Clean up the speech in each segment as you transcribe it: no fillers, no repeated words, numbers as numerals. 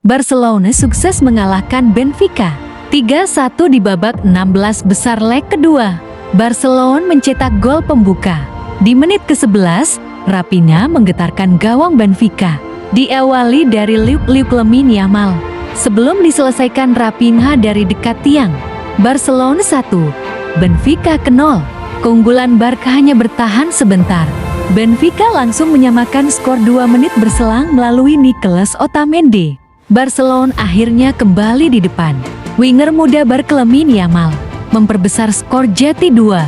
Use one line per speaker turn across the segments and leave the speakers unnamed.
Barcelona sukses mengalahkan Benfica 3-1 di babak 16 besar leg kedua. Barcelona mencetak gol pembuka. Di menit ke-11, Raphinha menggetarkan gawang Benfica. Diawali dari Luke Lamine Yamal. Sebelum diselesaikan Raphinha dari dekat tiang. Barcelona 1, Benfica 0. Keunggulan Barca hanya bertahan sebentar. Benfica langsung menyamakan skor 2 menit berselang melalui Nicolas Otamendi. Barcelona akhirnya kembali di depan. Winger muda Barca Lamine Yamal memperbesar skor jadi 2-1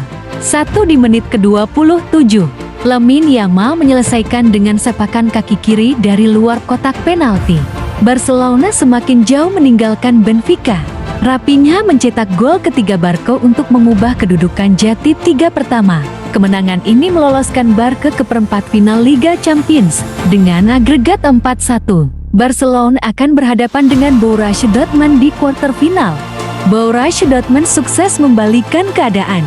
di menit ke-27. Lamine Yamal menyelesaikan dengan sepakan kaki kiri dari luar kotak penalti. Barcelona semakin jauh meninggalkan Benfica. Raphinha mencetak gol ketiga Barca untuk mengubah kedudukan jadi 3 pertama. Kemenangan ini meloloskan Barca ke perempat final Liga Champions dengan agregat 4-1. Barcelona akan berhadapan dengan Borussia Dortmund di kuarter final. Borussia Dortmund sukses membalikkan keadaan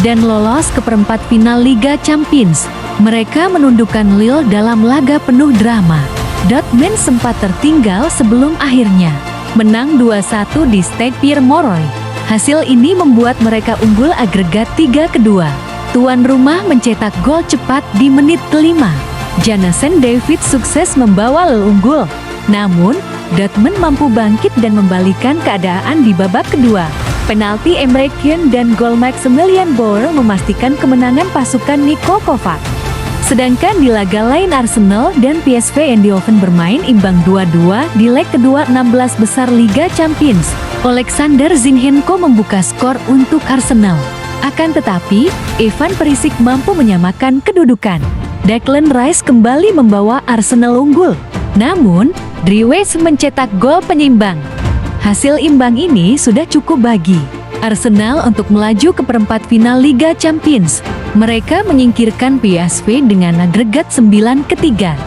dan lolos ke perempat final Liga Champions. Mereka menundukkan Lille dalam laga penuh drama. Dortmund sempat tertinggal sebelum akhirnya menang 2-1 di Stade Pierre-Mauroy. Hasil ini membuat mereka unggul agregat 3-2. Tuan rumah mencetak gol cepat di menit ke-5. Jonathan David sukses membawa Lille unggul. Namun, Dortmund mampu bangkit dan membalikkan keadaan di babak kedua. Penalti Emre Can dan gol Maximilian Bauer memastikan kemenangan pasukan Niko Kovac. Sedangkan di laga lain Arsenal dan PSV Eindhoven bermain imbang 2-2 di leg kedua 16 besar Liga Champions. Alexander Zinchenko membuka skor untuk Arsenal. Akan tetapi, Ivan Perisic mampu menyamakan kedudukan. Declan Rice kembali membawa Arsenal unggul. Namun, Driwes mencetak gol penyeimbang. Hasil imbang ini sudah cukup bagi Arsenal untuk melaju ke perempat final Liga Champions. Mereka menyingkirkan PSV dengan agregat 9-3.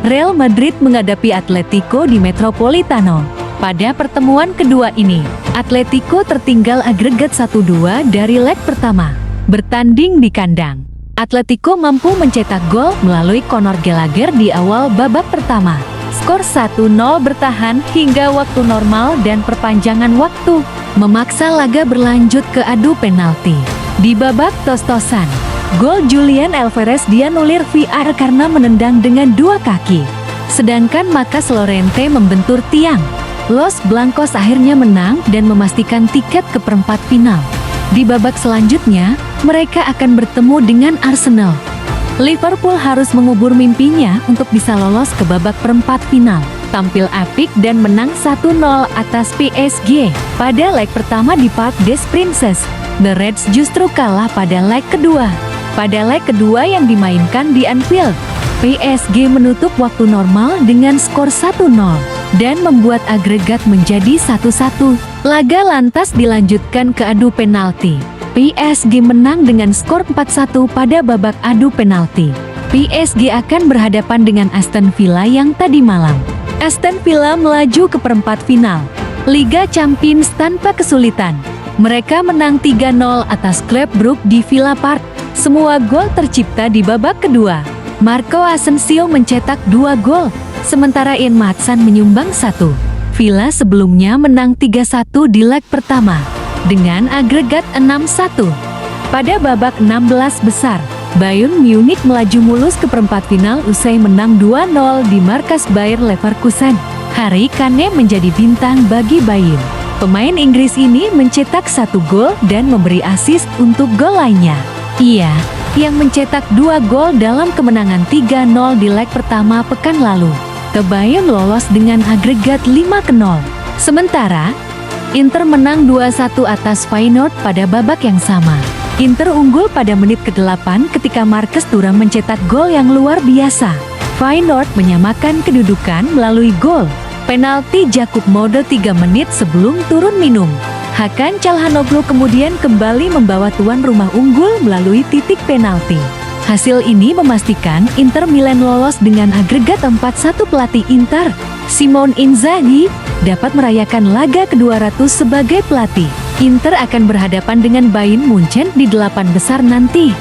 Real Madrid menghadapi Atletico di Metropolitano. Pada pertemuan kedua ini, Atletico tertinggal agregat 1-2 dari leg pertama. Bertanding di kandang, Atletico mampu mencetak gol melalui Conor Gallagher di awal babak pertama. Skor 1-0 bertahan hingga waktu normal dan perpanjangan waktu, memaksa laga berlanjut ke adu penalti. Di babak tos-tosan, gol Julian Alvarez dianulir VAR karena menendang dengan 2 kaki. Sedangkan Marcos Llorente membentur tiang. Los Blancos akhirnya menang dan memastikan tiket ke perempat final. Di babak selanjutnya, mereka akan bertemu dengan Arsenal. Liverpool harus mengubur mimpinya untuk bisa lolos ke babak perempat final. Tampil apik dan menang 1-0 atas PSG. Pada leg pertama di Parc des Princes, The Reds justru kalah pada leg kedua. Pada leg kedua yang dimainkan di Anfield, PSG menutup waktu normal dengan skor 1-0 dan membuat agregat menjadi 1-1. Laga lantas dilanjutkan ke adu penalti. PSG menang dengan skor 4-1 pada babak adu penalti. PSG akan berhadapan dengan Aston Villa yang tadi malam. Aston Villa melaju ke perempat final Liga Champions tanpa kesulitan. Mereka menang 3-0 atas klub Brugge di Villa Park. Semua gol tercipta di babak kedua. Marco Asensio mencetak 2 gol, sementara Ian Maatsen menyumbang 1. Villa sebelumnya menang 3-1 di leg pertama dengan agregat 6-1. Pada babak 16 besar, Bayern Munich melaju mulus ke perempat final usai menang 2-0 di markas Bayer Leverkusen. Harry Kane menjadi bintang bagi Bayern. Pemain Inggris ini mencetak 1 gol dan memberi assist untuk gol lainnya. Ia yang mencetak 2 gol dalam kemenangan 3-0 di leg pertama pekan lalu. Bayern lolos dengan agregat 5-0. Sementara Inter menang 2-1 atas Feyenoord pada babak yang sama. Inter unggul pada menit ke-8 ketika Marcus Thuram mencetak gol yang luar biasa. Feyenoord menyamakan kedudukan melalui gol penalti Jakub Moder 3 menit sebelum turun minum. Hakan Calhanoglu kemudian kembali membawa tuan rumah unggul melalui titik penalti. Hasil ini memastikan Inter Milan lolos dengan agregat 4-1. Pelatih Inter, Simone Inzaghi, dapat merayakan laga ke-200 sebagai pelatih. Inter akan berhadapan dengan Bayern Munchen di 8 besar nanti.